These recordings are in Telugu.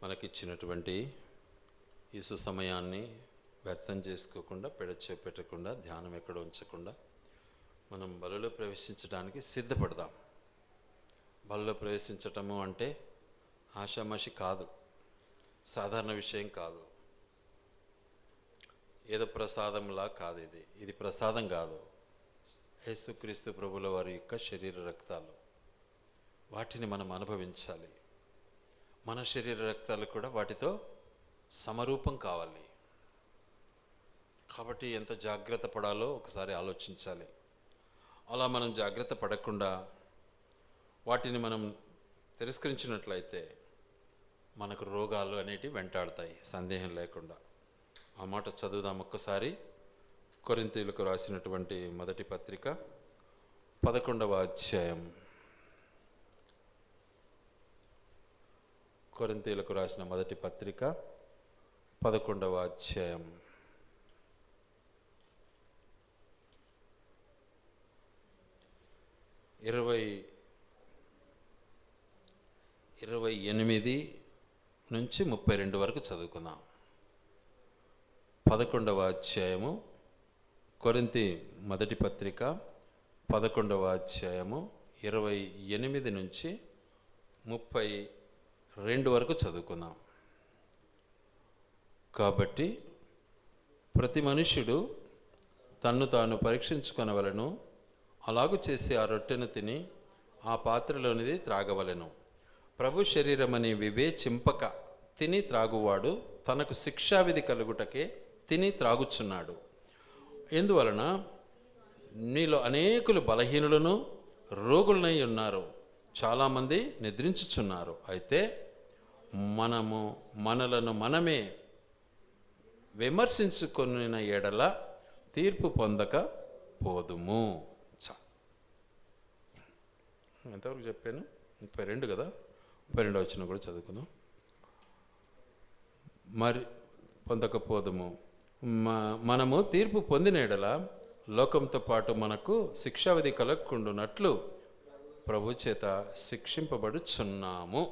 మనకిచ్చినటువంటి ఈ సుసమయాన్ని వ్యర్థం చేసుకోకుండా పెట్టకుండా ధ్యానం ఎక్కడ ఉంచకుండా మనం బలిలో ప్రవేశించడానికి సిద్ధపడదాం. బలిలో ప్రవేశించటము అంటే ఆషామాషి కాదు, సాధారణ విషయం కాదు, ఏదో ప్రసాదంలా కాదు. ఇది ప్రసాదం కాదు. యేసుక్రీస్తు ప్రభుల వారి యొక్క శరీర రక్తాలు, వాటిని మనం అనుభవించాలి. మన శరీర రక్తాలు కూడా వాటితో సమరూపం కావాలి. కాబట్టి ఎంత జాగ్రత్త పడాలో ఒకసారి ఆలోచించాలి. అలా మనం జాగ్రత్త పడకుండా వాటిని మనం తిరస్కరించినట్లయితే మనకు రోగాలు అనేటివి వెంటాడతాయి, సందేహం లేకుండా. ఆ మాట చదువుదాం ఒక్కసారి. కొరింథీయులకు రాసినటువంటి మొదటి పత్రిక 11వ అధ్యాయం. కొరింథీయులకు రాసిన మొదటి పత్రిక 11వ అధ్యాయం. 28 నుంచి 32 వరకు చదువుకుందాం. 11వ అధ్యాయము కొరింథీ మొదటి పత్రిక 11వ అధ్యాయము 28 నుంచి 32 వరకు చదువుకుందాం. కాబట్టి ప్రతి మనుష్యుడు తన్ను తాను పరీక్షించుకొనవలెను, అలాగు చేసి ఆ రొట్టెను తిని ఆ పాత్రలోనిది త్రాగవలెను. ప్రభు శరీరమని వివేచింపక తిని త్రాగువాడు తనకు శిక్షావిధి కలుగుటకే తిని త్రాగుచున్నాడు. ఎందువలన మీలో అనేకులు బలహీనులను రోగులనై ఉన్నారు, చాలామంది నిద్రించుచున్నారు. అయితే మనలను మనమే విమర్శించుకొనిన ఎడల తీర్పు పొందక పోదుము. ఎంతవరకు చెప్పాను? 32 కదా. 32 వచ్చిన కూడా చదువుకుందాం. మరి పొందకపోదుము. మనము తీర్పు పొందిన ఎడల లోకంతో పాటు మనకు శిక్షావిధి కలగకుండునట్లు ప్రభు చేత శిక్షింపబడుచున్నాము,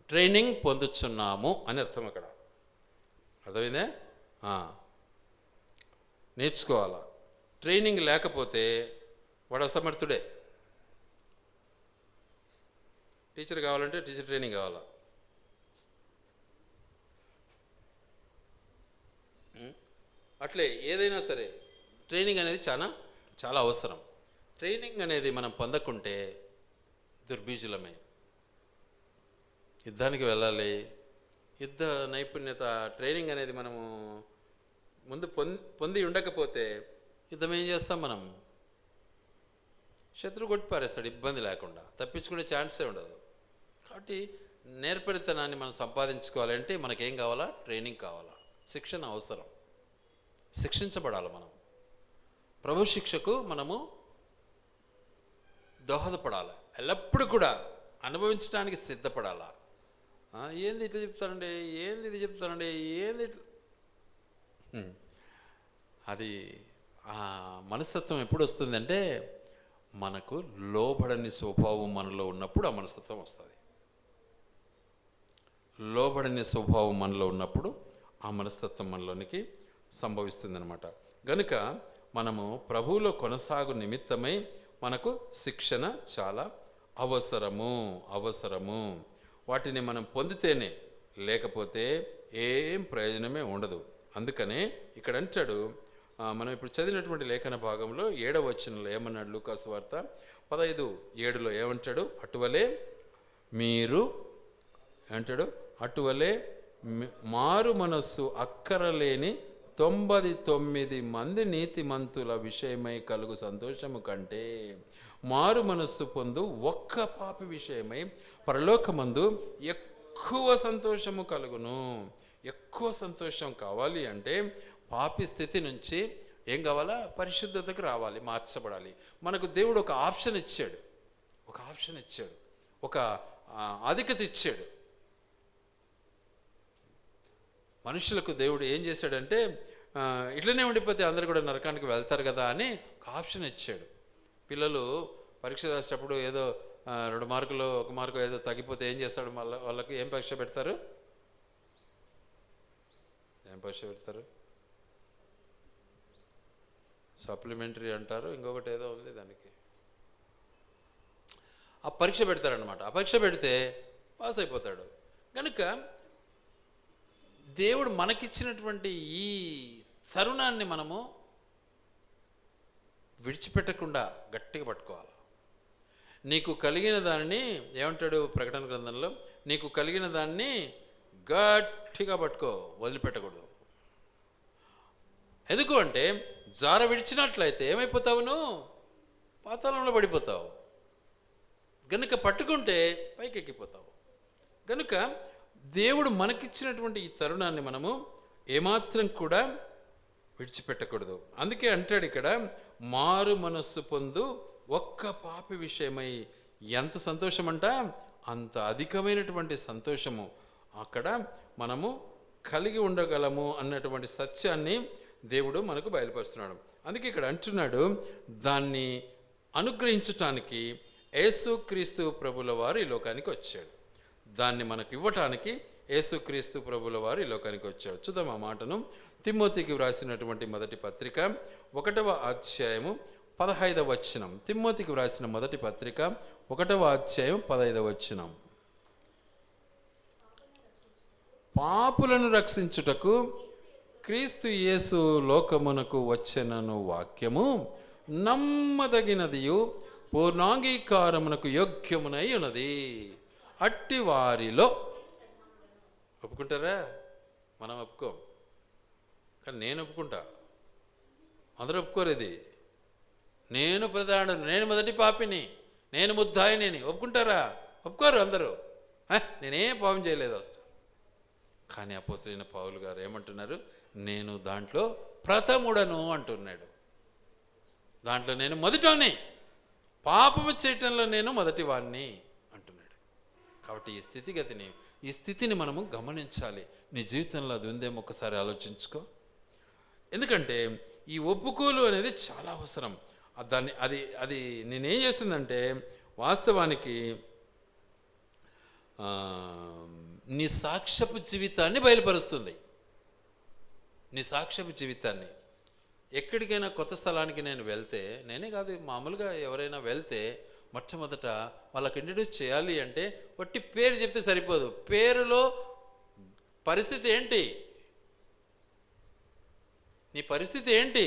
ట్రైనింగ్ పొందుచున్నాము అని అర్థం. అక్కడ అర్థమైందే? నేర్చుకోవాలా. ట్రైనింగ్ లేకపోతే వాడు అసమర్థుడే. టీచర్ కావాలంటే టీచర్ ట్రైనింగ్ కావాలా. అట్లే ఏదైనా సరే ట్రైనింగ్ అనేది చాలా అవసరం. ట్రైనింగ్ అనేది మనం పొందకుంటే దుర్బీజులమే. యుద్ధానికి వెళ్ళాలి, యుద్ధ నైపుణ్యత ట్రైనింగ్ అనేది మనము ముందు పొంది ఉండకపోతే యుద్ధం ఏం చేస్తాం? మనం శత్రువు కొట్టి పారేస్తాడు, ఇబ్బంది లేకుండా. తప్పించుకునే ఛాన్సే ఉండదు. కాబట్టి నేర్పరితనాన్ని మనం సంపాదించుకోవాలంటే మనకేం కావాలా? ట్రైనింగ్ కావాలా, శిక్షణ అవసరం. శిక్షించబడాలి. మనం ప్రభు శిక్షకు మనము దోహదపడాలి. ఎల్లప్పుడూ కూడా అనుభవించడానికి సిద్ధపడాలా. ఏంది ఇట్లా చెప్తానండి, ఏంది ఇది చెప్తానండి, ఏంది ఇట్లా. అది మనస్తత్వం ఎప్పుడు వస్తుందంటే మనకు లోబడని స్వభావం మనలో ఉన్నప్పుడు ఆ మనస్తత్వం వస్తుంది. లోబడని స్వభావం మనలో ఉన్నప్పుడు ఆ మనస్తత్వం మనలోనికి సంభవిస్తుందన్నమాట. గనుక మనము ప్రభువులో కొనసాగు నిమిత్తమై మనకు శిక్షణ చాలా అవసరము. వాటిని మనం పొందితేనే, లేకపోతే ఏం ప్రయోజనమే ఉండదు. అందుకనే ఇక్కడ అంటాడు, మనం ఇప్పుడు చదివినటువంటి లేఖన భాగంలో 7వ వచనంలో ఏమన్నాడు? లూకాసు వార్త 15:7 ఏమంటాడు? అటువలే మారు మనస్సు అక్కరలేని 99 మంది నీతిమంతుల విషయమై కలుగు సంతోషము కంటే మారు మనస్సు పొందు ఒక్క పాపి విషయమై పరలోకమందు ఎక్కువ సంతోషము కలుగును. ఎక్కువ సంతోషం కావాలి అంటే పాపి స్థితి నుంచి ఏం కావాలా? పరిశుద్ధతకు రావాలి, మార్చబడాలి. మనకు దేవుడు ఒక ఆప్షన్ ఇచ్చాడు, ఒక ఆధిక్యత ఇచ్చాడు. మనుషులకు దేవుడు ఏం చేశాడంటే ఇట్లనే ఉండిపోతే అందరు కూడా నరకానికి వెళ్తారు కదా అని ఒక ఆప్షన్ ఇచ్చాడు. పిల్లలు పరీక్ష రాసేటప్పుడు ఏదో 2 మార్కులు 1 మార్కు ఏదో తగ్గిపోతే ఏం చేస్తాడు? మళ్ళీ వాళ్ళకి ఏం పరీక్ష పెడతారు? ఏం పరీక్ష పెడతారు? సప్లిమెంటరీ అంటారు, ఇంకొకటి ఏదో ఉంది దానికి. ఆ పరీక్ష పెడతారనమాట. ఆ పరీక్ష పెడితే పాస్ అయిపోతాడు. కనుక దేవుడు మనకిచ్చినటువంటి ఈ తరుణాన్ని మనము విడిచిపెట్టకుండా గట్టిగా పట్టుకోవాలి. నీకు కలిగిన దానిని ఏమంటాడు ప్రకటన గ్రంథంలో? నీకు కలిగిన దాన్ని గట్టిగా పట్టుకో, వదిలిపెట్టకూడదు. ఎందుకు అంటే జార విడిచినట్లయితే ఏమైపోతావు? నువ్వు పాతాళంలో పడిపోతావు. గనుక పట్టుకుంటే పైకి ఎక్కిపోతావు. గనుక దేవుడు మనకిచ్చినటువంటి ఈ తరుణాన్ని మనము ఏమాత్రం కూడా విడిచిపెట్టకూడదు. అందుకే అంటాడు ఇక్కడ, మారు మనస్సు పొందు ఒక్క పాపి విషయమై. ఎంత సంతోషం అంట, అంత అధికమైనటువంటి సంతోషము అక్కడ మనము కలిగి ఉండగలము అన్నటువంటి సత్యాన్ని దేవుడు మనకు బయలుపరుస్తున్నాడు. అందుకే ఇక్కడ అంటున్నాడు, దాన్ని అనుగ్రహించటానికి యేసుక్రీస్తు ప్రభుల వారు ఈ లోకానికి వచ్చాడు. దాన్ని మనకు ఇవ్వటానికి యేసుక్రీస్తు ప్రభుల వారు ఈ లోకానికి వచ్చాడు. చూద్దాం ఆ మాటను. తిమోతికి వ్రాసినటువంటి మొదటి పత్రిక 1వ అధ్యాయము 15వ వచనం. తిమోతికి వ్రాసిన మొదటి పత్రిక 1వ అధ్యాయం 15వ వచనం. పాపులను రక్షించుటకు క్రీస్తు యేసు లోకమునకు వచ్చెనను వాక్యము నమ్మదగినదియు పూర్ణాంగీకారమునకు యోగ్యమునై ఉన్నది. అట్టి వారిలో ఒప్పుకుంటారా? మనం ఒప్పుకోం, కానీ నేను ఒప్పుకుంటా. అందరూ ఒప్పుకోరేది. నేను ప్రధానుడు, నేను మొదటి పాపిని, నేను ముద్దాయిని ఒప్పుకుంటారా? ఒప్పుకోరు అందరూ. నేనేం పాపం చేయలేదు అసలు. కానీ అపోస్తలుడైన పౌలు గారు ఏమంటున్నారు? నేను దాంట్లో ప్రథముడను అంటున్నాడు. దాంట్లో నేను మొదటివాణ్ణి, పాపము చేయటంలో నేను మొదటి వాడిని అంటున్నాడు. కాబట్టి ఈ స్థితిని మనము గమనించాలి. నీ జీవితంలో అది ఉందేమో ఒకసారి ఆలోచించుకో. ఎందుకంటే ఈ ఒప్పుకోలు అనేది చాలా అవసరం. అది నేనేం చేసిందంటే వాస్తవానికి నీ సాక్ష్యపు జీవితాన్ని బయలుపరుస్తుంది. నీ సాక్ష్యపు జీవితాన్ని. ఎక్కడికైనా కొత్త స్థలానికి నేను వెళ్తే, నేనే కాదు మామూలుగా ఎవరైనా వెళ్తే మొట్టమొదట వాళ్ళకి ఇంట్రడ్యూస్ చేయాలి అంటే వట్టి పేరు చెప్తే సరిపోదు. పేరులో పరిస్థితి ఏంటి, నీ పరిస్థితి ఏంటి,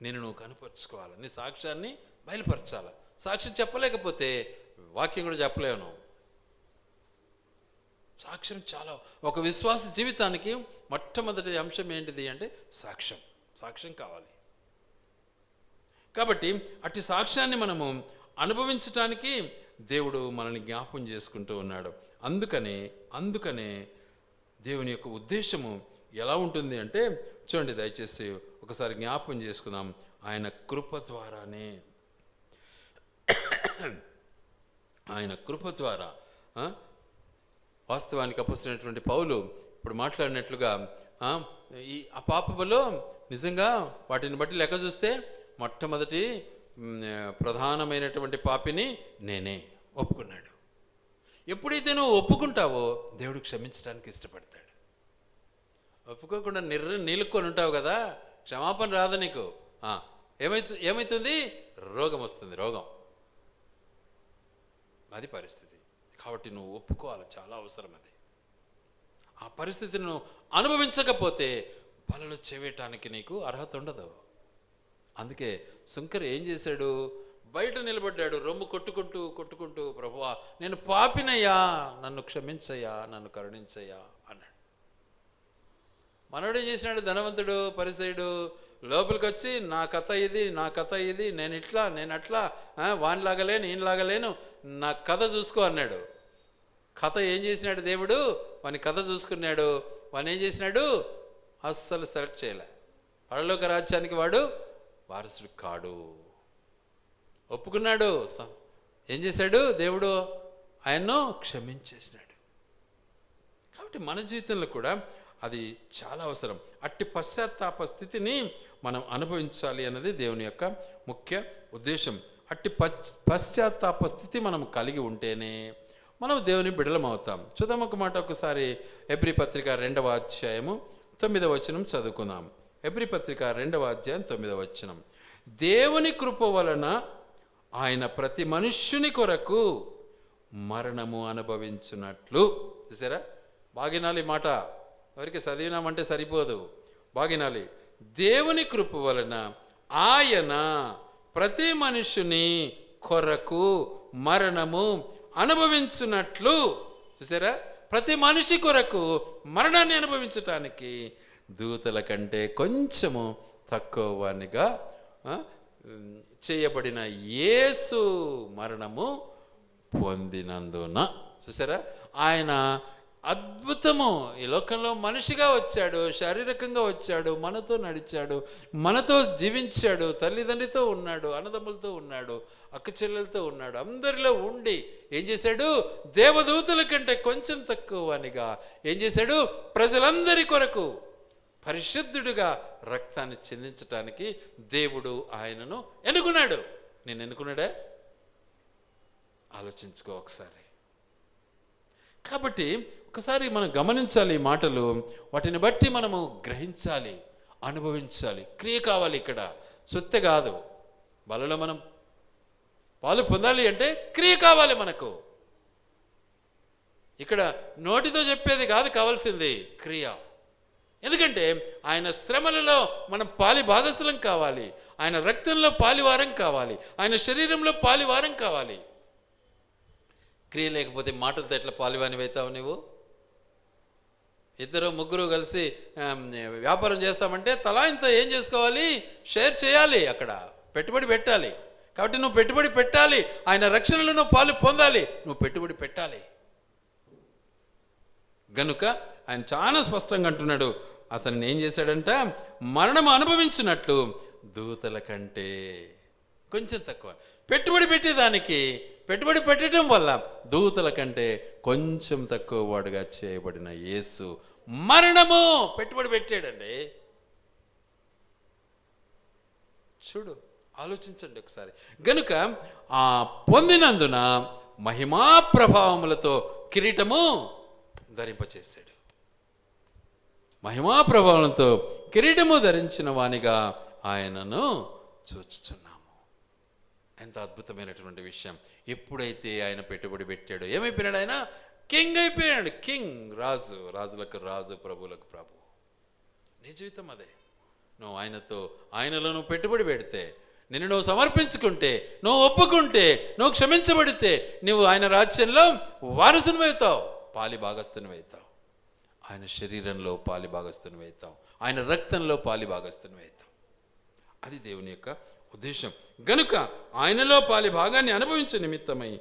నువ్వు కనపరుచుకోవాలి. నీ సాక్ష్యాన్ని బయలుపరచాలి. సాక్ష్యం చెప్పలేకపోతే వాక్యం కూడా చెప్పలేను. సాక్ష్యం చాలా, ఒక విశ్వాస జీవితానికి మొట్టమొదటి అంశం ఏంటిది అంటే సాక్ష్యం కావాలి. కాబట్టి అట్టి సాక్ష్యాన్ని మనము అనుభవించటానికి దేవుడు మనల్ని జ్ఞాపకం చేసుకుంటూ ఉన్నాడు. అందుకనే దేవుని యొక్క ఉద్దేశము ఎలా ఉంటుంది అంటే, చూడండి దయచేసి ఒకసారి జ్ఞాపకం చేసుకుందాం. ఆయన కృప ద్వారా వాస్తవానికి అపోస్తలుడైనటువంటి పౌలు ఇప్పుడు మాట్లాడినట్లుగా ఈ ఆ పాపములో నిజంగా వాటిని బట్టి లెక్క చూస్తే మొట్టమొదటి ప్రధానమైనటువంటి పాపిని నేనే ఒప్పుకున్నాడు. ఎప్పుడైతే నువ్వు ఒప్పుకుంటావో దేవుడు క్షమించడానికి ఇష్టపడతాడు. ఒప్పుకోకుండా నీలుక్కొని ఉంటావు కదా, క్షమాపణ రాదు నీకు. ఏమవుతుంది? రోగం వస్తుంది. అది పరిస్థితి. కాబట్టి నువ్వు ఒప్పుకోవాలి, చాలా అవసరం అది. ఆ పరిస్థితిని నువ్వు అనుభవించకపోతే బలలో చేవేయటానికి నీకు అర్హత ఉండదు. అందుకే సుంకరి ఏం చేశాడు? బయట నిలబడ్డాడు, రొమ్ము కొట్టుకుంటూ ప్రభువా నేను పాపినయ్యా, నన్ను క్షమించయ్యా, నన్ను కరుణించయ్యా అన్నాడు. మనోడు ఏం చేసినాడు? ధనవంతుడు పరిసయుడు లోపలికి వచ్చి నా కథ ఇది, నేను అట్లా వానిలాగలేను ఈయనలాగలేను, నా కథ చూసుకో అన్నాడు. కథ ఏం చేసినాడు దేవుడు? వాని కథ చూసుకున్నాడు. వాని ఏం చేసినాడు? అస్సలు సెలెక్ట్ చేయలే. పరలోక రాజ్యానికి వాడు వారసుడు కాడు. ఒప్పుకున్నాడు. ఏం చేశాడు? దేవుడు ఆయన్ను క్షమించేసినాడు. కాబట్టి మన జీవితంలో కూడా అది చాలా అవసరం. అట్టి పశ్చాత్తాప స్థితిని మనం అనుభవించాలి అన్నది దేవుని యొక్క ముఖ్య ఉద్దేశం. అట్టి పశ్చాత్తాప స్థితి మనం కలిగి ఉంటేనే మనం దేవుని బిడలం అవుతాం. చూద్దాం ఒక మాట ఒకసారి హెబ్రీ పత్రిక 2వ అధ్యాయము 9వ వచనం చదువుకుందాం. హెబ్రీ పత్రిక 2వ అధ్యాయం 9వ వచనం. దేవుని కృప వలన ఆయన ప్రతి మనుష్యుని కొరకు మరణము అనుభవించున్నట్లు. చూసారా, బాగినాలి మాట, ఎవరికి చదివినామంటే సరిపోదు, బాగినాలి. దేవుని కృప వలన ఆయన ప్రతి మనుషుని కొరకు మరణము అనుభవించున్నట్లు. చూసారా, ప్రతి మనిషి కొరకు మరణాన్ని అనుభవించటానికి దూతల కంటే కొంచెము తక్కువ వానిగా చేయబడిన యేసు మరణము పొందినందున. చూసారా, ఆయన అద్భుతము ఈ లోకంలో మనిషిగా వచ్చాడు, శారీరకంగా వచ్చాడు, మనతో నడిచాడు, మనతో జీవించాడు, తల్లిదండ్రితో ఉన్నాడు, అన్నదమ్ములతో ఉన్నాడు, అక్క చెల్లెలతో ఉన్నాడు, అందరిలో ఉండి ఏం చేశాడు? దేవదూతల కంటే కొంచెం తక్కువ అనిగా ఏం చేశాడు? ప్రజలందరి కొరకు పరిశుద్ధుడిగా రక్తాన్ని చెందించటానికి దేవుడు ఆయనను ఎన్నుకున్నాడు. నేను ఎన్నుకున్నాడా? ఆలోచించుకో ఒకసారి. కాబట్టి ఒకసారి మనం గమనించాలి ఈ మాటలు, వాటిని బట్టి మనము గ్రహించాలి, అనుభవించాలి. క్రియ కావాలి ఇక్కడ, సొత్తె కాదు. బలలో మనం పాలు పొందాలి అంటే క్రియ కావాలి మనకు. ఇక్కడ నోటితో చెప్పేది కాదు కావాల్సింది, క్రియ. ఎందుకంటే ఆయన శ్రమలలో మనం పాలి భాగస్థలం కావాలి, ఆయన రక్తంలో పాలివారం కావాలి, ఆయన శరీరంలో పాలివారం కావాలి. క్రియ లేకపోతే మాటలతో ఎట్లా పాలివానివైతావు నువ్వు? ఇద్దరు ముగ్గురు కలిసి వ్యాపారం చేస్తామంటే తలా ఇంత ఏం చేసుకోవాలి? షేర్ చేయాలి, అక్కడ పెట్టుబడి పెట్టాలి. కాబట్టి నువ్వు పెట్టుబడి పెట్టాలి, ఆయన రక్షణలో నువ్వు పాలు పొందాలి, నువ్వు పెట్టుబడి పెట్టాలి. గనుక ఆయన చాలా స్పష్టంగా అంటున్నాడు, అతన్ని ఏం చేశాడంట? మరణం అనుభవించినట్లు దూతల కంటే కొంచెం తక్కువ. పెట్టుబడి పెట్టేదానికి, పెట్టుబడి పెట్టడం వల్ల దూతల కంటే కొంచెం తక్కువ వాడుగా చేయబడిన యేసు మరణము పెట్టుబడి పెట్టాడండి. చూడు, ఆలోచించండి ఒకసారి. గనుక ఆ పొందినందున మహిమా ప్రభావములతో కిరీటము ధరింపచేశాడు. మహిమా ప్రభావంతో కిరీటము ధరించిన వానిగా ఆయనను చూచుచున్నాము. ఎంత అద్భుతమైనటువంటి విషయం. ఎప్పుడైతే ఆయన పెట్టుబడి పెట్టాడో ఏమైపోయినాడు? ఆయన కింగ్ అయిపోయాడు. కింగ్, రాజు, రాజులకు రాజు, ప్రభులకు ప్రభు. నీ జీవితం అదే. నువ్వు ఆయనలో నువ్వు పెట్టుబడి పెడితే, నిన్ను నువ్వు సమర్పించుకుంటే, నువ్వు ఒప్పుకుంటే, నువ్వు క్షమించబడితే నువ్వు ఆయన రాజ్యంలో వారసునివైతావు, పాలి భాగస్తునివైతావు. ఆయన శరీరంలో పాలి భాగస్తునివైతావు, ఆయన రక్తంలో పాలి భాగస్తునివైతావు. అది దేవుని యొక్క ఉద్దేశం. గనుక ఆయనలో పాలి భాగాన్ని అనుభవించే నిమిత్తమై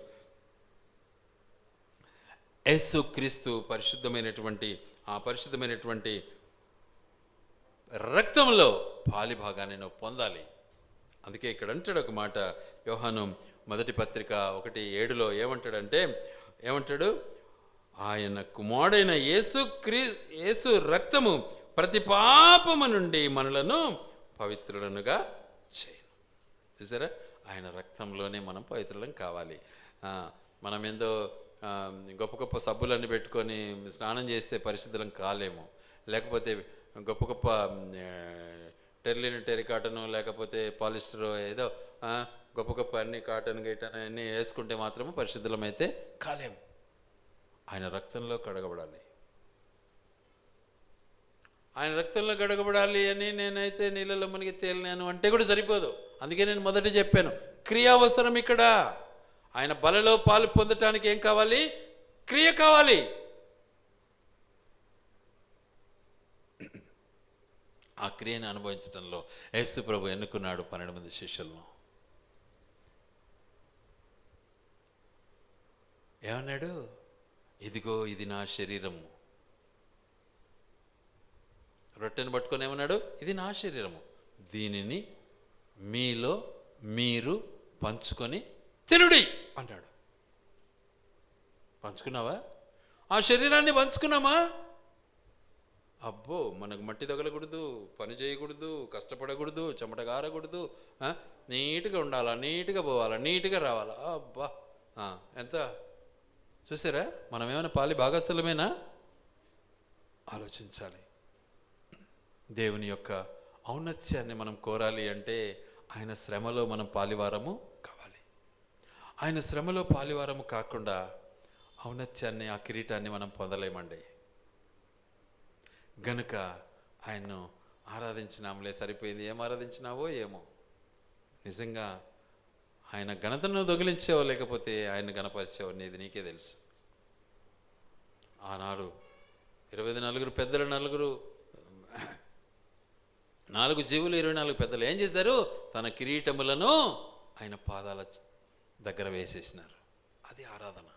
యేసు క్రీస్తు పరిశుద్ధమైనటువంటి రక్తంలో పాలి భాగాన్ని నువ్వు పొందాలి. అందుకే ఇక్కడ అంటాడు ఒక మాట, యోహాను మొదటి పత్రిక 1:7 ఏమంటాడు? ఆయన కుమారుడైన యేసు రక్తము ప్రతి పాపము నుండి మనలను పవిత్రులనుగా చేయను. చూసారా, ఆయన రక్తంలోనే మనం పవిత్రులం కావాలి. మనం ఏందో గొప్ప గొప్ప సబ్బులన్నీ పెట్టుకొని స్నానం చేస్తే పరిశుద్ధులం కాలేము. లేకపోతే గొప్ప గొప్ప టెరికాటను లేకపోతే పాలిస్టర్ ఏదో గొప్ప గొప్ప అన్ని కాటన్ గిటన్ అన్నీ వేసుకుంటే మాత్రము పరిశుద్ధులం అయితే కాలేము. ఆయన రక్తంలో కడగబడాలి. ఆయన రక్తంలో కడగబడాలి అని నేనైతే నీళ్ళలో మునిగి తేలినాను అంటే కూడా సరిపోదు. అందుకే నేను మొదట చెప్పాను, క్రియ అవసరం ఇక్కడ. ఆయన బలలో పాలు పొందటానికి ఏం కావాలి? క్రియ కావాలి. ఆ క్రియను అనుభవించడంలో యేసు ప్రభు ఎన్నుకున్నాడు 12 మంది శిష్యులను. ఏమన్నాడు? ఇదిగో ఇది నా శరీరము. రొట్టెను పట్టుకొని ఏమన్నాడు? ఇది నా శరీరము, దీనిని మీలో మీరు పంచుకొని తినుడి అన్నాడు. పంచుకున్నావా? ఆ శరీరాన్ని పంచుకున్నామా? అబ్బో, మనకు మట్టి తగలకూడదు, పని చేయకూడదు, కష్టపడకూడదు, చెమట గారకూడదు, నీట్గా ఉండాలా, నీట్గా పోవాలా, నీట్గా రావాలా. అబ్బా, ఎంత చూసారా? మనం ఏమైనా పాలి భాగస్థులమేనా? ఆలోచించాలి. దేవుని యొక్క ఔన్నత్యాన్ని మనం కోరాలి అంటే ఆయన శ్రమలో మనం పాలివారము కావాలి. ఆయన శ్రమలో పాలివారము కాకుండా ఔన్నత్యాన్ని, ఆ కిరీటాన్ని మనం పొందలేమండి. గనుక ఆయన్ను ఆరాధించినాంలే సరిపోయింది. ఏం ఆరాధించినావో ఏమో. నిజంగా ఆయన ఘనతను దొంగిలించావో లేకపోతే ఆయన గణపరిచావో అనేది నీకే తెలుసు. ఆనాడు 24 పెద్దలు, 4 జీవులు, 24 పెద్దలు ఏం చేశారు? తన కిరీటములను ఆయన పాదాల దగ్గర వేసేసినారు. అది ఆరాధన.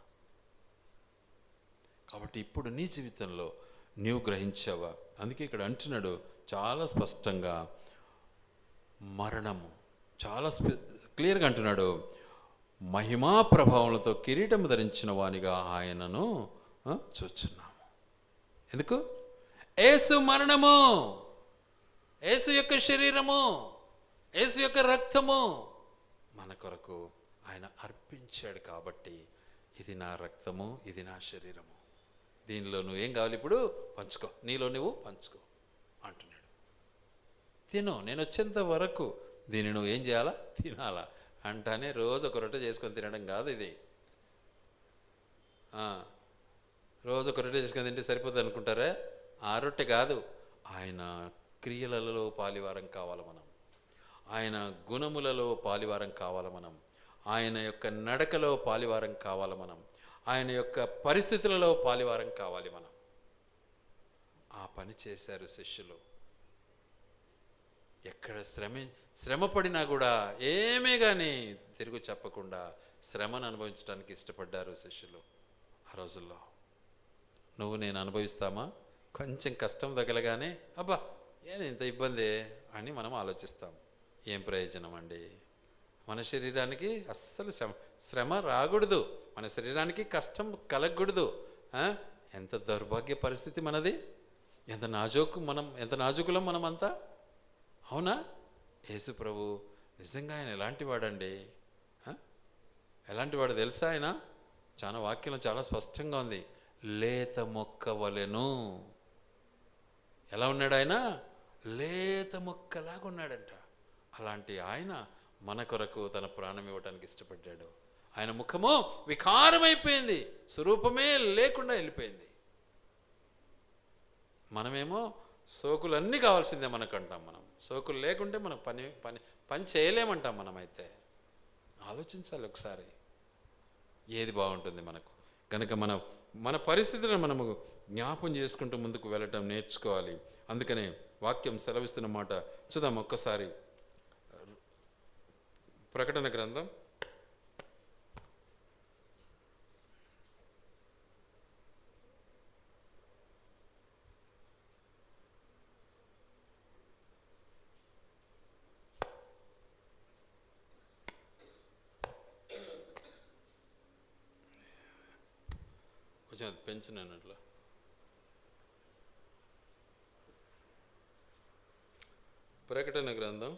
కాబట్టి ఇప్పుడు నీ జీవితంలో నీవు గ్రహించావా? అందుకే ఇక్కడ అంటున్నాడు చాలా స్పష్టంగా, మరణము చాలా క్లియర్గా అంటున్నాడు, మహిమా ప్రభావములతో కిరీటము ధరించిన వానిగా ఆయనను చూచున్నాము. ఎందుకు? యేసు మరణము, యేసు యొక్క శరీరము, యేసు యొక్క రక్తము మన కొరకు ఆయన అర్పించాడు. కాబట్టి ఇది నా రక్తము, ఇది నా శరీరము, దీనిలో నువ్వేం కావాలి? ఇప్పుడు పంచుకో, నీలో నువ్వు పంచుకో అంటున్నాడు. తిను, నేను వచ్చేంత వరకు దీన్ని నువ్వు ఏం చేయాలా? తినాలా అంటానే రోజు ఒక రొట్టె చేసుకొని తినడం కాదు ఇది. రోజు ఒక రొట్టె చేసుకొని తింటే సరిపోతుంది అనుకుంటారా? ఆ రొట్టె కాదు, ఆయన క్రియలలో పాలివారం కావాలి మనం, ఆయన గుణములలో పాలివారం కావాలి మనం, ఆయన యొక్క నడకలో పాలివారం కావాలి మనం, ఆయన యొక్క పరిస్థితులలో పాలివారం కావాలి మనం. ఆ పని చేశారు శిష్యులు. ఎక్కడ శ్రమ పడినా కూడా ఏమే కానీ తిరుగు చెప్పకుండా శ్రమను అనుభవించడానికి ఇష్టపడ్డారు శిష్యులు ఆ రోజుల్లో. నువ్వు నేను అనుభవిస్తామా? కొంచెం కష్టం తగలగానే అబ్బా ఏది ఇంత ఇబ్బంది అని మనం ఆలోచిస్తాం. ఏం ప్రయోజనం అండి? మన శరీరానికి అస్సలు శ్రమ రాకూడదు, మన శరీరానికి కష్టం కలగకూడదు. ఎంత దౌర్భాగ్య పరిస్థితి మనది! ఎంత నాజూకులం మనమంతా. అవునా? యేసు ప్రభు నిజంగా ఆయన ఎలాంటి వాడండి? ఎలాంటి వాడు తెలుసా? ఆయన చాలా వాక్యం చాలా స్పష్టంగా ఉంది, లేత మొక్క వలెను. ఎలా ఉన్నాడు ఆయన? లేత మొక్కలాగా ఉన్నాడంట. అలాంటి ఆయన మన కొరకు తన ప్రాణం ఇవ్వడానికి ఇష్టపడ్డాడు. ఆయన ముఖము వికారమైపోయింది, స్వరూపమే లేకుండా వెళ్ళిపోయింది. మనమేమో సోకులన్నీ కావాల్సిందే మనకంటాం. మనం సోకులు లేకుంటే మనం పని చేయలేమంటాం. మనమైతే ఆలోచించాలి ఒకసారి, ఏది బాగుంటుంది మనకు. కనుక మన పరిస్థితులను మనము జ్ఞాపం చేసుకుంటూ ముందుకు వెళ్ళటం నేర్చుకోవాలి. అందుకనే వాక్యం సెలవిస్తున్న మాట చూద్దాం ఒక్కసారి. ప్రకటన గ్రంథం 12 పెంచినట్ల. ప్రకటన గ్రంథం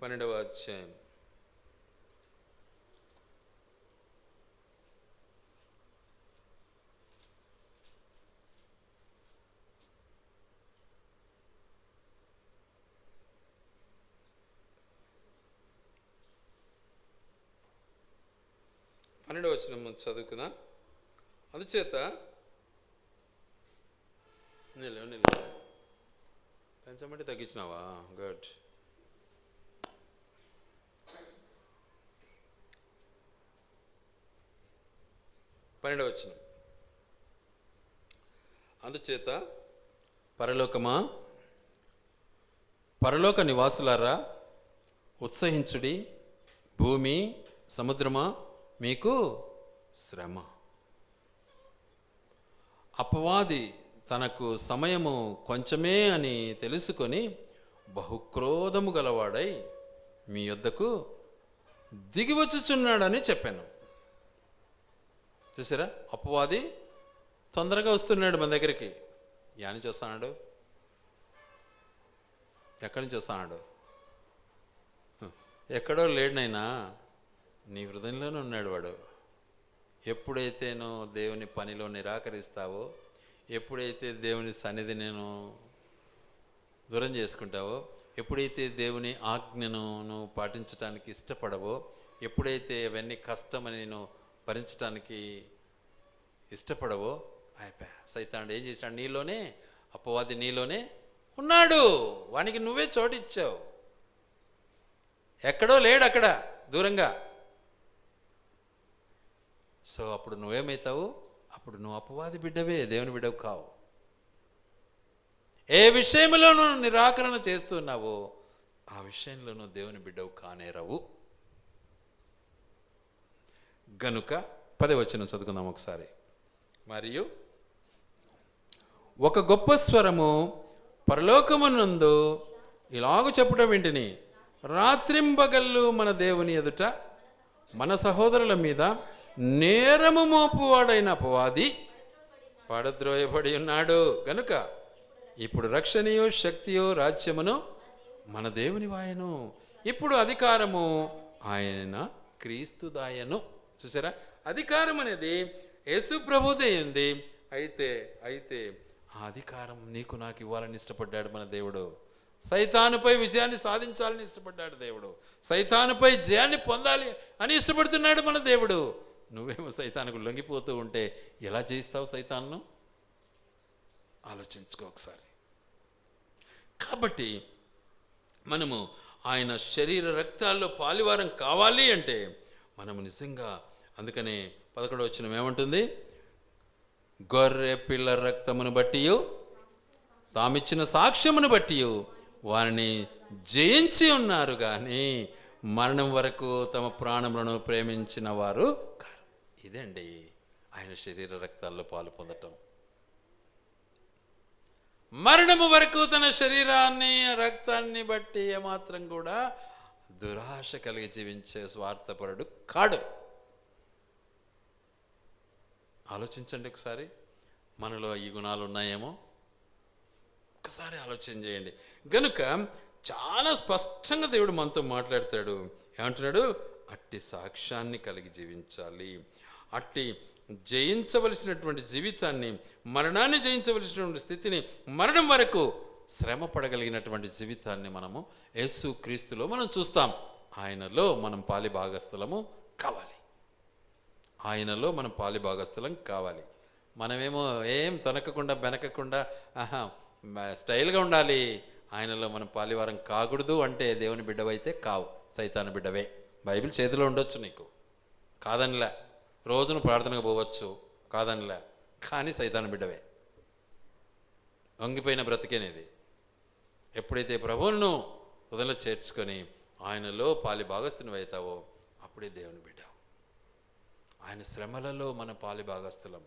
12వ అధ్యాయం 12వ వచనం చదువుకున్నా. అందుచేత పెంచమంటే తగ్గించినావా? గుడ్. పన్నెండవ వచనం. అందుచేత పరలోకమా, పరలోక నివాసులారా ఉత్సహించుడి, భూమి సముద్రమా మీకు శ్రమ. అపవాది తనకు సమయము కొంచెమే అని తెలుసుకొని బహుక్రోధము గలవాడై మీ యొద్దకు దిగివచ్చుచున్నాడని చెప్పాను. చూసారా? అపవాది తొందరగా వస్తున్నాడు మన దగ్గరికి. యాని చూస్తున్నాడు, ఎక్కడి నుంచి వస్తున్నాడు? ఎక్కడో లేడునైనా నీ హృదయంలోనే ఉన్నాడు వాడు. ఎప్పుడైతే నువ్వు దేవుని పనిలో నిరాకరిస్తావో, ఎప్పుడైతే దేవుని సన్నిధి నేను దూరం చేసుకుంటావో, ఎప్పుడైతే దేవుని ఆజ్ఞను నువ్వు పాటించడానికి ఇష్టపడవో, ఎప్పుడైతే అవన్నీ కష్టమని నువ్వు భరించడానికి ఇష్టపడవో, అయిపోయా సైతానుడు ఏం చేశాడు? నీలోనే, అపవాది నీలోనే ఉన్నాడు. వానికి నువ్వే చోటిచ్చావు. ఎక్కడో లేడు, అక్కడ దూరంగా. సో అప్పుడు నువ్వేమవుతావు? అప్పుడు నువ్వు అపవాది బిడ్డవే, దేవుని బిడ్డవు కావు. ఏ విషయంలో నువ్వు నిరాకరణ చేస్తున్నావో ఆ విషయంలో నువ్వు దేవుని బిడ్డవు కానేరవు. గనుక 10వ వచనం చదువుకుందాం ఒకసారి. మరియు ఒక గొప్ప స్వరము పరలోకమునందు ఇలాగు చెప్పడం వింటిని, రాత్రింబగళ్ళు మన దేవుని ఎదుట మన సహోదరుల మీద నేరము మోపువాడైన అపవాది పడద్రోయబడి ఉన్నాడు. గనుక ఇప్పుడు రక్షణయో శక్తియో రాజ్యమును మన దేవుని వాయను, ఇప్పుడు అధికారము ఆయన క్రీస్తుదాయను. చూసారా, అధికారం అనేది యేసు ప్రభుదే ఉంది. అయితే ఆ అధికారం నీకు నాకు ఇవ్వాలని ఇష్టపడ్డాడు మన దేవుడు. సైతానుపై విజయాన్ని సాధించాలని ఇష్టపడ్డాడు దేవుడు. సైతానుపై జయాన్ని పొందాలి అని ఇష్టపడుతున్నాడు మన దేవుడు. నువ్వేమో సైతానుకు లొంగిపోతూ ఉంటే ఎలా జయిస్తావు సైతాన్ను? ఆలోచించుకో ఒకసారి. కాబట్టి మనము ఆయన శరీర రక్తాల్లో పాలివారం కావాలి అంటే మనము నిజంగా, అందుకనే 11వ వచనం ఏమంటుంది? గొర్రె పిల్ల రక్తమును బట్టి తామిచ్చిన సాక్ష్యమును బట్టి వారిని జయించి ఉన్నారు, కానీ మరణం వరకు తమ ప్రాణములను ప్రేమించిన వారు కారు. ఇదండి ఆయన శరీర రక్తాల్లో పాలు పొందటం. మరణము వరకు తన శరీరాన్ని రక్తాన్ని బట్టి ఏమాత్రం కూడా దురాశ కలిగి జీవించే స్వార్థపరుడు కాడు. ఆలోచించండి ఒకసారి, మనలో ఈ గుణాలు ఉన్నాయేమో ఒకసారి ఆలోచన చేయండి. గనుక చాలా స్పష్టంగా దేవుడు మనతో మాట్లాడతాడు. ఏమంటున్నాడు? అట్టి సాక్ష్యాన్ని కలిగి జీవించాలి. అట్టి జయించవలసినటువంటి జీవితాన్ని, మరణాన్ని జయించవలసినటువంటి స్థితిని, మరణం వరకు శ్రమ పడగలిగినటువంటి జీవితాన్ని మనము యేసు క్రీస్తులో మనం చూస్తాం. ఆయనలో మనం పాలి భాగస్థలము కావాలి. ఆయనలో మనం పాలి భాగస్థలం కావాలి. మనమేమో ఏం తొనకకుండా బెనకకుండా స్టైల్గా ఉండాలి. ఆయనలో మనం పాలివారం కాకూడదు అంటే దేవుని బిడ్డవైతే కావు, సైతాను బిడ్డవే. బైబిల్ చేతిలో ఉండొచ్చు నీకు, కాదనిలే. రోజును ప్రార్థనకు పోవచ్చు, కాదనిలే. కానీ సైతాను బిడ్డవే. వంగిపోయిన బ్రతికేనేది. ఎప్పుడైతే ప్రభువును హృదయంలో చేర్చుకొని ఆయనలో పాలి భాగస్థుని అవుతావో అప్పుడే దేవుని బిడ్డ. ఆయన శ్రమలలో మన పాలి భాగస్థులం,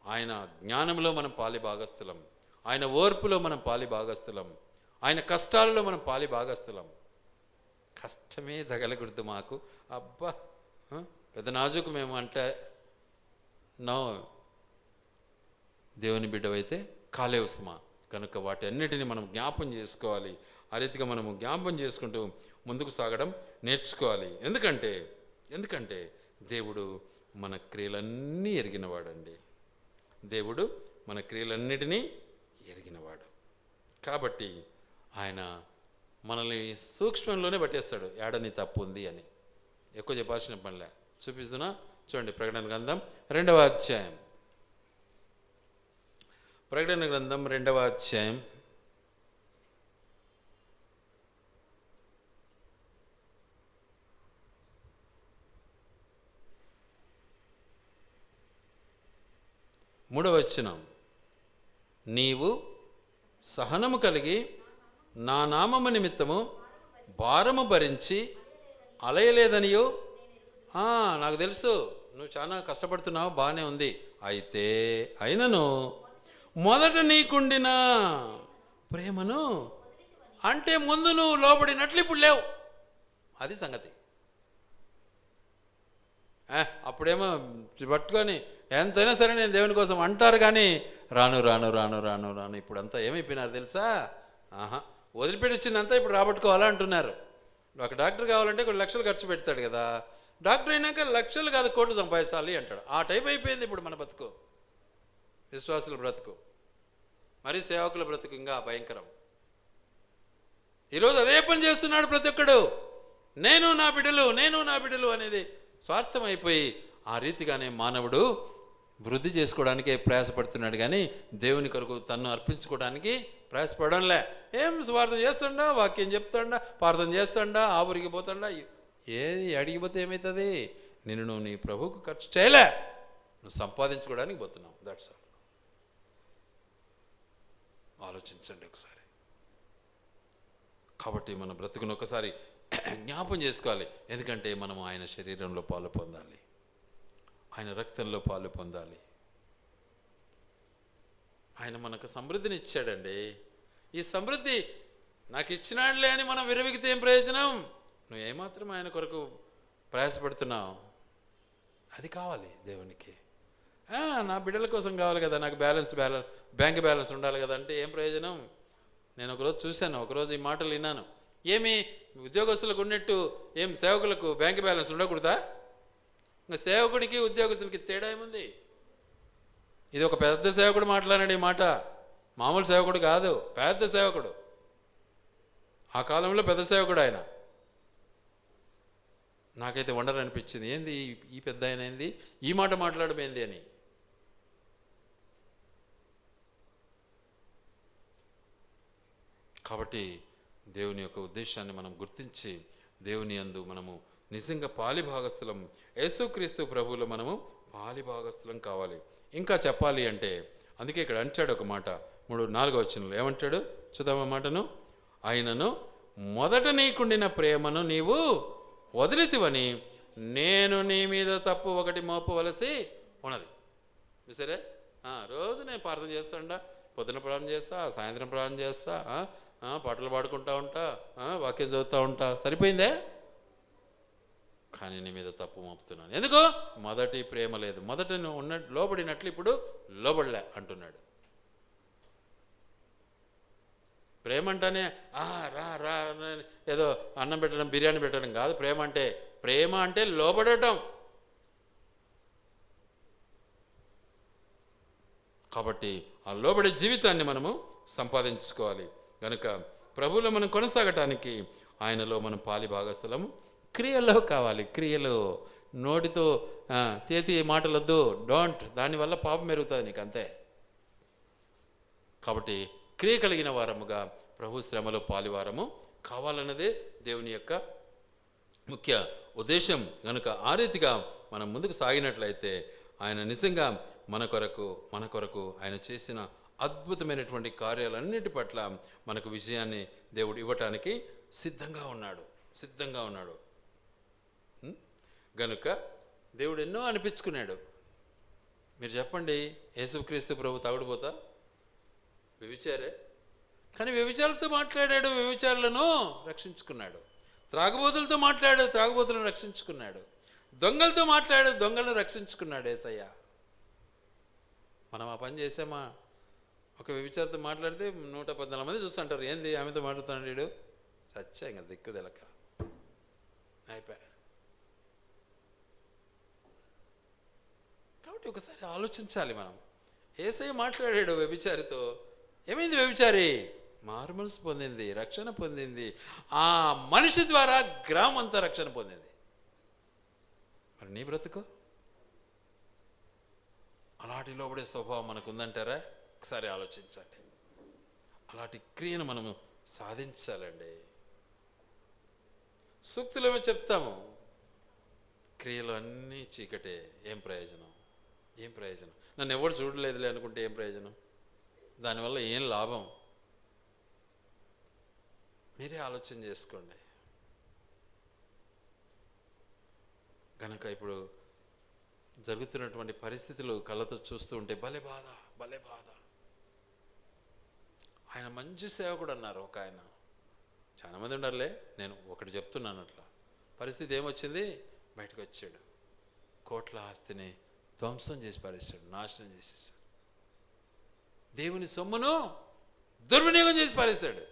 ఆయన జ్ఞానంలో మనం పాలి భాగస్థులం, ఆయన ఓర్పులో మనం పాలి భాగస్థులం, ఆయన కష్టాలలో మనం పాలి భాగస్థులం. కష్టమే తగలకూడదు మాకు. అబ్బా పెద్ద నాజుకు మేము అంటే నో, దేవుని బిడ్డవైతే కాలేవు సుమా. కనుక వాటి అన్నిటినీ మనం జ్ఞాపం చేసుకోవాలి. ఆ రీతిగా మనము జ్ఞాపం చేసుకుంటూ ముందుకు సాగడం నేర్చుకోవాలి. ఎందుకంటే దేవుడు మన క్రియలన్నీ ఎరిగినవాడండి. దేవుడు మన క్రియలన్నిటినీ ఎరిగినవాడు. కాబట్టి ఆయన మనల్ని సూక్ష్మంలోనే పట్టేస్తాడు, ఏడని తప్పు ఉంది అని. ఎక్కువ చెప్పాల్సిన పనిలే. చూపిస్తున్నా చూడండి, ప్రకటన గ్రంథం 2వ అధ్యాయం. ప్రకటన గ్రంథం 2వ అధ్యాయం 3వ వచనం. నీవు సహనము కలిగి నా నామము నిమిత్తము భారము భరించి అలయలేదనియో నాకు తెలుసు, నువ్వు చాలా కష్టపడుతున్నావు, బాగానే ఉంది. అయినను మొదట నీకుండిన ప్రేమను, అంటే ముందు నువ్వు లోబడినట్లు ఇప్పుడు లేవు. అది సంగతి. అప్పుడేమో పట్టుకొని ఎంతైనా సరే నేను దేవుని కోసం అంటారు, కానీ రాను రాను రాను రాను రాను ఇప్పుడంతా ఏమైపోయినారు తెలుసా? వదిలిపెట్టి వచ్చిందంతా ఇప్పుడు రాబట్టుకోవాలా అంటున్నారు. ఒక డాక్టర్ కావాలంటే కొన్ని లక్షలు ఖర్చు పెడతాడు కదా, డాక్టర్ అయినాక లక్షలు కాదు కోట్లు సంపాదించాలి అంటాడు. ఆ టైప్ అయిపోయింది ఇప్పుడు మన బ్రతుకు, విశ్వాసుల బ్రతుకు, మరి సేవకుల బ్రతుకు ఇంకా భయంకరం. ఈరోజు అదే పని చేస్తున్నాడు ప్రతి ఒక్కడు. నేను నా బిడ్డలు అనేది స్వార్థం అయిపోయి ఆ రీతిగానే మానవుడు వృద్ధి చేసుకోవడానికే ప్రయాసపడుతున్నాడు, కానీ దేవుని కొరకు తన్ను అర్పించుకోవడానికి ప్రయాసపడంలే. ఏం స్వార్థం చేస్తుండా, వాక్యం చెప్తాడా, ప్రార్థన చేస్తాడా, ఆ ఊరికి పోతాడా, ఏది అడిగిపోతే ఏమవుతుంది? నువ్వు నీ ప్రభువుకు ఖర్చు చేయలే, నువ్వు సంపాదించుకోవడానికి పోతున్నావు. That's all. ఆలోచించండి ఒకసారి. కాబట్టి మన బ్రతుకును ఒకసారి జ్ఞాపం చేసుకోవాలి. ఎందుకంటే మనం ఆయన శరీరంలో పాలు పొందాలి, ఆయన రక్తంలో పాలు పొందాలి. ఆయన మనకు సమృద్ధిని ఇచ్చాడండి. ఈ సమృద్ధి నాకు ఇచ్చినాడులే అని మనం విరవిగితే ఏం ప్రయోజనం? నువ్వు ఏమాత్రం ఆయన కొరకు ప్రయాసపడుతున్నావు, అది కావాలి దేవునికి. నా బిడ్డల కోసం కావాలి కదా, నాకు బ్యాంక్ బ్యాలెన్స్ ఉండాలి కదా అంటే ఏం ప్రయోజనం? నేను ఒకరోజు చూశాను, ఒకరోజు ఈ మాటలు విన్నాను. ఏమి ఉద్యోగస్తులకు ఉన్నట్టు ఏం సేవకులకు బ్యాంక్ బ్యాలెన్స్ ఉండకూడదా? ఇంకా సేవకుడికి ఉద్యోగస్తులకి తేడా ఏముంది? ఇది ఒక పెద్ద సేవకుడు మాట్లాడాడు ఈ మాట, మామూలు సేవకుడు కాదు, పెద్ద సేవకుడు. ఆ కాలంలో పెద్ద సేవకుడు ఆయన. నాకైతే వండర్ అనిపించింది, ఏంది ఈ పెద్ద ఆయన ఏంది ఈ మాట మాట్లాడమేంది అని. కాబట్టి దేవుని యొక్క ఉద్దేశాన్ని మనం గుర్తించి దేవుని యందు మనము నిజంగా పాలిభాగస్థులం, యేసుక్రీస్తు ప్రభువులో మనము పాలిభాగస్థులం కావాలి. ఇంకా చెప్పాలి అంటే అందుకే ఇక్కడ అంటాడు ఒక మాట, 3-4 వచనంలో ఏమంటాడు చూద్దాం ఆ మాటను. ఆయనను మొదట నీకుండిన ప్రేమను నీవు వదిలితివని నేను నీ మీద తప్పు ఒకటి మోపవలసి ఉన్నది. సరే, రోజు నేను ప్రార్థన చేస్తాడా, పొద్దున ప్రార్థన చేస్తా, సాయంత్రం ప్రార్థన చేస్తా, పాటలు పాడుకుంటా ఉంటా, వాక్యం చదువుతూ ఉంటా, సరిపోయిందే. కానీ నీ మీద తప్పు మోపుతున్నాను. ఎందుకు? మొదటి ప్రేమ లేదు. మొదట నువ్వు లోబడినట్లు ఇప్పుడు లోబడలే అంటున్నాడు. ప్రేమ అంటేనే రా ఏదో అన్నం పెట్టడం, బిర్యానీ పెట్టడం కాదు ప్రేమ అంటే. ప్రేమ అంటే లోబడటం. కాబట్టి ఆ లోబడే జీవితాన్ని మనము సంపాదించుకోవాలి. కనుక ప్రభువులో మనం కొనసాగటానికి ఆయనలో మనం పాలి భాగస్థలము క్రియలో కావాలి. క్రియలు నోటితో తేతి మాటలొద్దు, డోంట్. దానివల్ల పాపం పెరుగుతుంది నీకు, అంతే. కాబట్టి క్రియ కలిగిన వారముగా ప్రభు శ్రమలో పాలివారము కావాలన్నదే దేవుని యొక్క ముఖ్య ఉద్దేశం. కనుక ఆ రీతిగా మనం ముందుకు సాగినట్లయితే ఆయన నిజంగా మన కొరకు ఆయన చేసిన అద్భుతమైనటువంటి కార్యాలన్నిటి పట్ల మనకు విజయాన్ని దేవుడు ఇవ్వటానికి సిద్ధంగా ఉన్నాడు. గనుక దేవుడు ఎన్నో అనిపించుకున్నాడు. మీరు చెప్పండి, యేసుక్రీస్తు ప్రభు తాగుడుపోతా వ్యభిచారే, కానీ వ్యభిచారులతో మాట్లాడాడు, వ్యభిచారులను రక్షించుకున్నాడు. త్రాగుబోతులతో మాట్లాడాడు, త్రాగుబోతులను రక్షించుకున్నాడు. దొంగలతో మాట్లాడాడు, దొంగలను రక్షించుకున్నాడు యేసయ్య. మనం ఆ పని చేసామా? ఒక వ్యభిచారితో మాట్లాడితే 114 మంది చూస్తుంటారు, ఏంది ఆమెతో మాట్లాడుతున్నాడు వీడు, చచ్చా ఇంకా దిక్కు తెలక అయిపోయా. కాబట్టి ఒకసారి ఆలోచించాలి మనం. యేసయ్య మాట్లాడాడు వ్యభిచారితో, ఏమైంది? వ్యభిచారి మారు మనసు పొందింది, రక్షణ పొందింది. ఆ మనిషి ద్వారా గ్రామం అంతా రక్షణ పొందింది. మరి నీ బ్రతుకు అలాంటి లోబడే స్వభావం మనకు ఉందంటారా? ఒకసారి ఆలోచించండి. అలాంటి క్రియను మనము సాధించాలండి. సూక్తులేమో చెప్తాము, క్రియలు అన్నీ చీకటే, ఏం ప్రయోజనం? నన్ను ఎవరు చూడలేదులే అనుకుంటే ఏం ప్రయోజనం? దానివల్ల ఏం లాభం? మీరే ఆలోచన చేసుకోండి. కనుక ఇప్పుడు జరుగుతున్నటువంటి పరిస్థితులు కళ్ళతో చూస్తూ ఉంటే భలే బాధ. ఆయన మంచి సేవకుడు అన్నారు ఒక ఆయన. చాలామంది ఉండారులే, నేను ఒకటి చెప్తున్నాను. అట్లా పరిస్థితి ఏమొచ్చింది, బయటకు వచ్చాడు, కోట్ల ఆస్తిని ధ్వంసం చేసి పారేశాడు, నాశనం చేసేసాడు. దేవుని సొమ్మును దుర్వినియోగం చేసి పారేశాడు.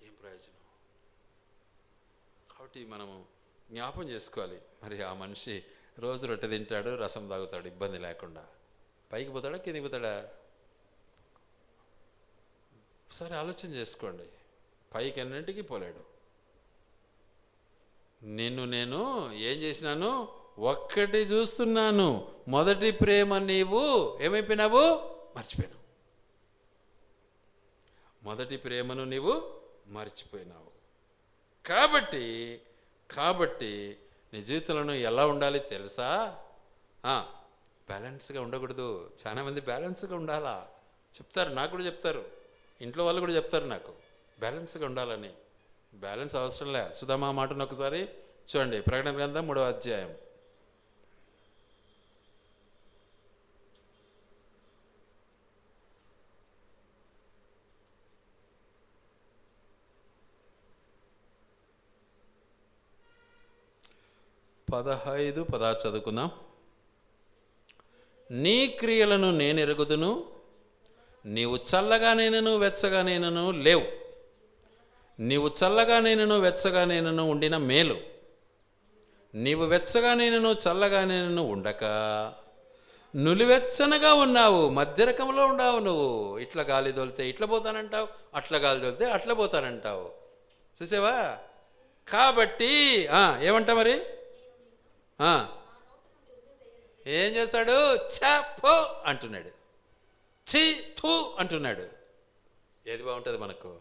ఏం ప్రయోజనం? కాబట్టి మనము జ్ఞాపం చేసుకోవాలి. మరి ఆ మనిషి రోజు రొట్టె తింటాడు, రసం తాగుతాడు, ఇబ్బంది లేకుండా. పైకి పోతాడా, కిందికి పోతాడా? ఒకసారి ఆలోచన చేసుకోండి. పైకి అన్నింటికి పోలేడు. నేను ఏం చేసినాను? ఒక్కటి చూస్తున్నాను, మొదటి ప్రేమ నీవు ఏమైపోయినావు? మర్చిపోయినావు. మొదటి ప్రేమను నీవు మర్చిపోయినావు. కాబట్టి నీ జీవితంలో ఎలా ఉండాలి తెలుసా? బ్యాలెన్స్గా ఉండకూడదు. చాలామంది బ్యాలెన్స్గా ఉండాలా చెప్తారు, నాకు కూడా చెప్తారు, ఇంట్లో వాళ్ళు కూడా చెప్తారు నాకు బ్యాలెన్స్గా ఉండాలని. బ్యాలెన్స్ అవసరం లే. సుధామా మాటను ఒకసారి చూడండి, ప్రకటన గ్రంథం 3వ అధ్యాయం. పదహైదు 16 చదువుకుందాం. నీ క్రియలను నేను ఎరుగుదును, నీవు చల్లగానేనను వెచ్చగానేనను లేవు. నీవు చల్లగానేనను వెచ్చగానేనను ఉండిన మేలు. నీవు వెచ్చగానేనను చల్లగానేనను ఉండక నులివెచ్చనగా ఉన్నావు, మధ్య రకంలో ఉన్నావు. నువ్వు ఇట్లా గాలి తోలితే ఇట్లా పోతానంటావు, అట్లా గాలి తోలితే అట్లా పోతానంటావు. చూసావా? కాబట్టి ఏమంటా మరి? ఏం చేస్తాడు? పో అంటున్నాడు, ఛీ థూ అంటున్నాడు. ఏది బాగుంటుంది మనకు?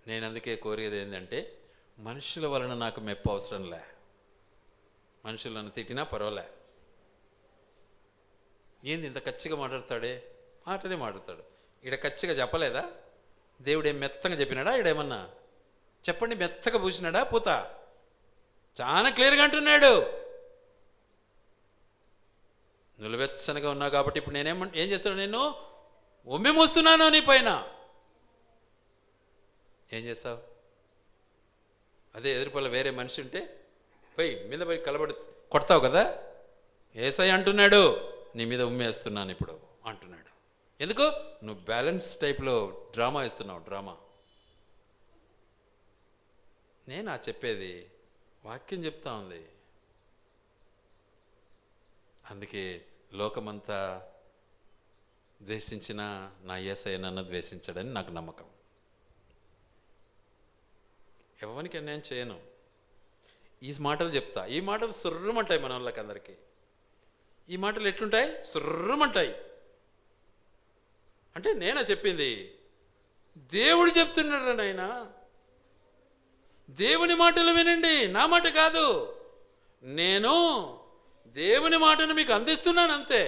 నేను అందుకే కోరేది ఏంటంటే, మనుషుల వలన నాకు మెప్పు అవసరంలే. మనుషులను తిట్టినా పర్వాలే. ఏంది ఇంత కచ్చిగా మాట్లాడతాడే? మాటనే మాట్లాడతాడు. ఈడ కచ్చిగా చెప్పలేదా? దేవుడు ఏం మెత్తగా చెప్పినాడా? ఈడేమన్నా చెప్పండి, మెత్తగా పూసినాడా పూత? చాలా క్లియర్గా అంటున్నాడు. నులివెచ్చనగా ఉన్నావు కాబట్టి ఇప్పుడు ఏం చేస్తాను? నేను ఉమ్మి మూస్తున్నాను నీ పైన. ఏం చేస్తావు? అదే ఎదురుపల్ల వేరే మనిషి ఉంటే మీద పోయి కలబడి కొడతావు కదా. ఏసై అంటున్నాడు, నీ మీద ఉమ్మేస్తున్నాను ఇప్పుడు అంటున్నాడు. ఎందుకు? నువ్వు బ్యాలెన్స్ టైప్లో డ్రామా వేస్తున్నావు. డ్రామా. నేను చెప్పేది వాక్యం చెప్తా ఉంది. అందుకే లోకమంతా ద్వేషించిన నా యేసయ్య నన్ను ద్వేషించడని నాకు నమ్మకం. ఎవరికి అన్యాయం చేయను. ఈ మాటలు చెప్తా. ఈ మాటలు సుర్రమంటాయి మన వాళ్ళకి అందరికీ. ఈ మాటలు ఎట్లుంటాయి? సుర్రమంటాయి. అంటే నేనా చెప్పింది? దేవుడు చెప్తున్నాడు నాయనా. దేవుని మాటలు వినండి, నా మాట కాదు. నేను దేవుని మాటను మీకు అందిస్తున్నాను అంతే.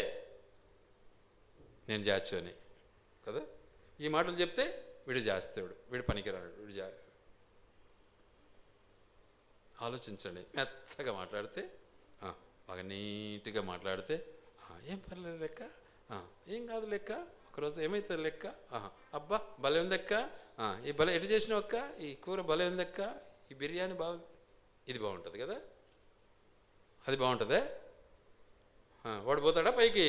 నేను జాస్తిని కదా. ఈ మాటలు చెప్తే వీడు జాస్తాడు, వీడు పనికిరాడు, వీడు ఆలోచించండి. మెత్తగా మాట్లాడితే, బాగా నీట్గా మాట్లాడితే ఏం పర్లేదు లెక్క, ఏం కాదు లెక్క, ఒకరోజు ఏమవుతుంది లెక్క, అబ్బా భలే ఉందక్క, ఈ భలే ఎటు చేసినావు అక్క, ఈ కూర భలే ఉందక్క, ఈ బిర్యానీ బాగుంది, ఇది బాగుంటుంది కదా, అది బాగుంటుందే. వాడు పోతాడా పైకి?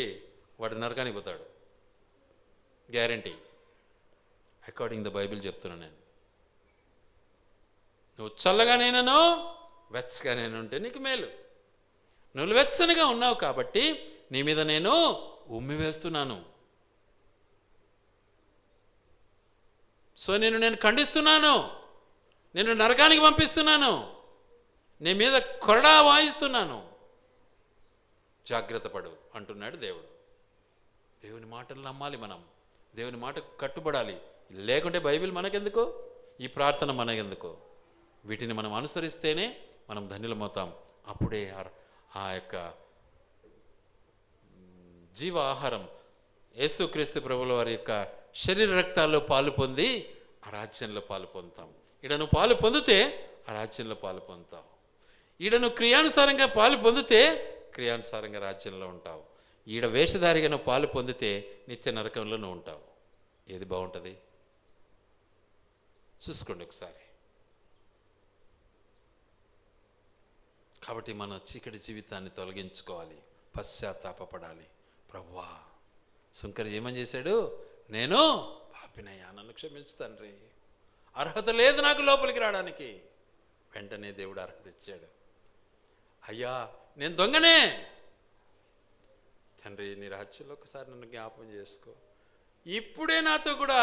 వాడు నరకానికి పోతాడు, గ్యారంటీ. అకార్డింగ్ ద బైబిల్ చెప్తున్నా నేను. నువ్వు చల్లగానేనను వెచ్చగానేను ఉంటే నీకు మేలు. నువ్వు వెచ్చనిగా ఉన్నావు కాబట్టి నీ మీద నేను ఉమ్మి వేస్తున్నాను. సో నేను ఖండిస్తున్నాను, నేను నరకానికి పంపిస్తున్నాను, నీ మీద కొరడా వాయిస్తున్నాను. జాగ్రత్త పడు అంటున్నాడు దేవుడు. దేవుని మాటలు నమ్మాలి మనం, దేవుని మాటకు కట్టుబడాలి. లేకుంటే బైబిల్ మనకెందుకు, ఈ ప్రార్థన మనకెందుకు? వీటిని మనం అనుసరిస్తేనే మనం ధన్యులమవుతాం. అప్పుడే ఆ యొక్క జీవ ఆహారం యేసుక్రీస్తు ప్రభుల వారి యొక్క శరీర రక్తాల్లో పాలు పొంది ఆ రాజ్యంలో పాలు పొందుతాం. ఈడ నువ్వు పాలు పొందితే ఆ రాజ్యంలో పాలు పొందుతావు. ఈడ నువ్వు క్రియానుసారంగా పాలు పొందితే క్రియానుసారంగా రాజ్యంలో ఉంటావు. ఈడ వేషధారిగా నువ్వు పాలు పొందితే నిత్య నరకంలో నువ్వు ఉంటావు. ఏది బాగుంటుంది చూసుకోండి ఒకసారి. కాబట్టి మన చీకటి జీవితాన్ని తొలగించుకోవాలి, పశ్చాత్తాపపడాలి. ప్రభువా, శంకర్ ఏమని చేశాడు? నేను పాపినయ్యా, నన్ను క్షమించు తండ్రి, అర్హత లేదు నాకు లోపలికి రావడానికి. వెంటనే దేవుడు అర్హత ఇచ్చాడు. అయ్యా, నేను దొంగనే, తండ్రి నీ రాజ్యంలో ఒకసారి నన్ను జ్ఞాపకం చేసుకో, ఇప్పుడే నాతో కూడా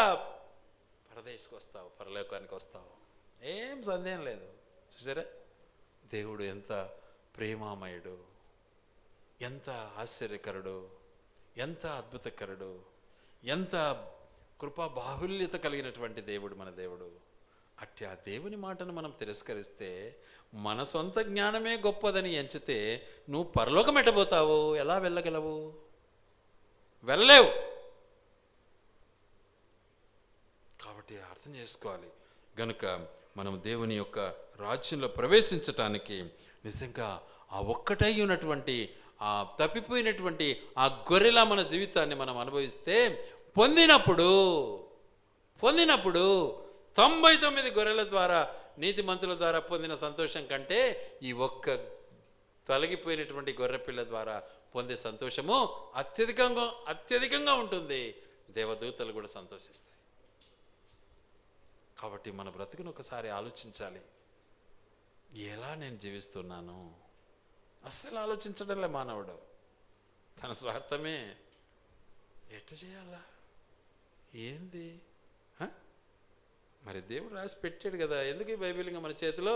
పరదేశకు వస్తావు, పరలోకానికి వస్తావు, ఏం సందేహం లేదు. చూసారా, దేవుడు ఎంత ప్రేమామయుడు, ఎంత ఆశ్చర్యకరుడు, ఎంత అద్భుతకరుడు, ఎంత కృపా బాహుల్యత కలిగినటువంటి దేవుడు మన దేవుడు. అట్టి ఆ దేవుని మాటను మనం తిరస్కరిస్తే, మన సొంత జ్ఞానమే గొప్పదని ఎంచితే నువ్వు పరలోకం ఎట్టబోతావు? ఎలా వెళ్ళగలవు? వెళ్ళలేవు. కాబట్టి అర్థం చేసుకోవాలి. గనుక మనం దేవుని యొక్క రాజ్యంలో ప్రవేశించటానికి నిజంగా ఆ ఒక్కటై ఉన్నటువంటి ఆ తప్పిపోయినటువంటి ఆ గొర్రెలా మన జీవితాన్ని మనం అనుభవిస్తే, పొందినప్పుడు 99 గొర్రెల ద్వారా, నీతిమంతుల ద్వారా పొందిన సంతోషం కంటే ఈ ఒక్క తొలగిపోయినటువంటి గొర్రెపిల్ల ద్వారా పొందే సంతోషము అత్యధికంగా ఉంటుంది. దేవదూతలు కూడా సంతోషిస్తాయి. కాబట్టి మన బ్రతుకును ఒకసారి ఆలోచించాలి. ఎలా నేను జీవిస్తున్నాను? అస్సలు ఆలోచించడంలే మానవుడు, తన స్వార్థమే. ఎట్లా చేయాలా? ఏంది? మరి దేవుడు రాసి పెట్టాడు కదా, ఎందుకు ఈ బైబిల్ ఇంకా మన చేతిలో?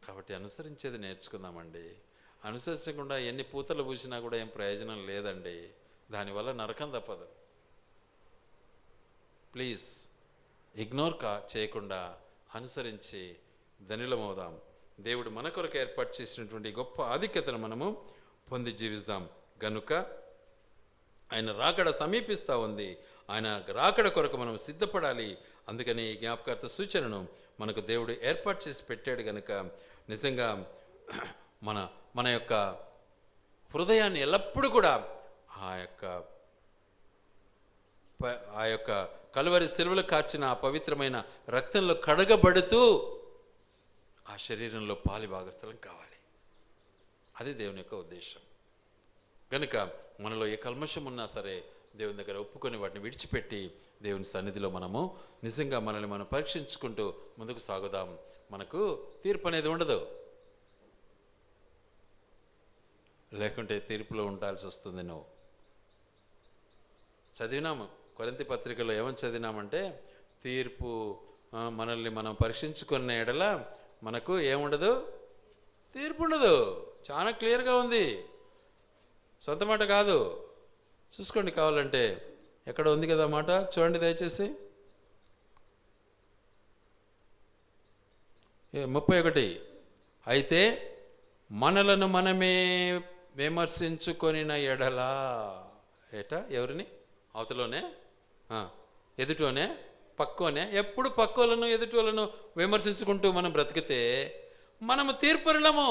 కాబట్టి అనుసరించేది నేర్చుకుందామండి. అనుసరించకుండా ఎన్ని పూతలు పూసినా కూడా ఏం ప్రయోజనం లేదండి, దానివల్ల నరకం తప్పదు. ప్లీజ్ ఇగ్నోర్ చేయకుండా అనుసరించి ధనులమవుదాం. దేవుడు మన కొరకు ఏర్పాటు చేసినటువంటి గొప్ప ఆధిక్యతను మనము పొంది జీవిస్తాం. గనుక ఆయన రాకడ సమీపిస్తూ ఉంది. ఆయన రాకడ కొరకు మనం సిద్ధపడాలి. అందుకని ఈ జ్ఞాపకార్థ సూచనను మనకు దేవుడు ఏర్పాటు చేసి పెట్టాడు. గనుక నిజంగా మన యొక్క హృదయాన్ని ఎల్లప్పుడూ కూడా ఆ యొక్క కలువరి సిలువలో కార్చిన ఆ పవిత్రమైన రక్తంలో కడగబడుతూ ఆ శరీరంలో పాలి భాగస్థలం కావాలి. అది దేవుని యొక్క ఉద్దేశం. కనుక మనలో ఏ కల్మషం ఉన్నా సరే దేవుని దగ్గర ఒప్పుకొని వాటిని విడిచిపెట్టి దేవుని సన్నిధిలో మనము నిజంగా మనల్ని మనం పరీక్షించుకుంటూ ముందుకు సాగుదాం. మనకు తీర్పు అనేది ఉండదు, లేకుంటే తీర్పులో ఉండాల్సి వస్తుంది. నువ్వు చదివినాము కొరింథీ పత్రికలో ఏమని చదివినామంటే, తీర్పు మనల్ని మనం పరీక్షించుకున్న ఎడల మనకు ఏముండదు? తీర్పు ఉండదు. చాలా క్లియర్గా ఉంది, సొంత మాట కాదు. చూసుకోండి కావాలంటే, ఎక్కడ ఉంది కదా మాట, చూడండి దయచేసి. 31. అయితే మనలను మనమే విమర్శించుకొనిన ఎడలా, ఎవరిని? అవతలోనే, ఎదుటోనే, పక్కోనే. ఎప్పుడు పక్కోలను ఎదుటోళ్ళను విమర్శించుకుంటూ మనం బ్రతికితే మనము తీర్పులము,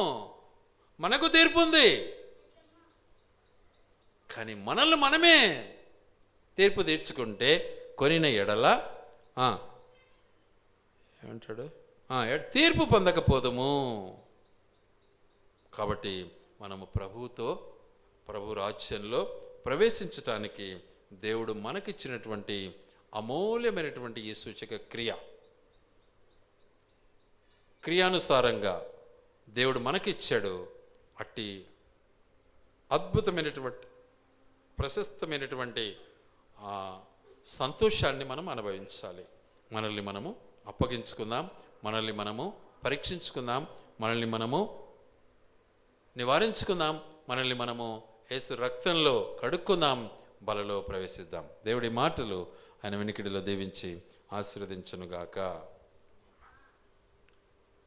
మనకు తీర్పు ఉంది. కానీ మనల్ని మనమే తీర్పు తీర్చుకుంటే కొనిన ఎడల ఏమంటాడు? తీర్పు పొందకపోదుము. కాబట్టి మనము ప్రభు రాజ్యంలో ప్రవేశించటానికి దేవుడు మనకిచ్చినటువంటి అమూల్యమైనటువంటి ఈ సూచక క్రియానుసారంగా దేవుడు మనకిచ్చాడు. అట్టి అద్భుతమైనటువంటి ప్రశస్తమైనటువంటి సంతోషాన్ని మనం అనుభవించాలి. మనల్ని మనము అప్పగించుకుందాం, మనల్ని మనము పరీక్షించుకుందాం, మనల్ని మనము నివారించుకుందాం, మనల్ని మనము యేసు రక్తంలో కడుక్కుందాం, బలలో ప్రవేశిద్దాం. దేవుడి మాటలు ఆయన వెనుకిడిలో దీవించి ఆశీర్వదించునుగాక.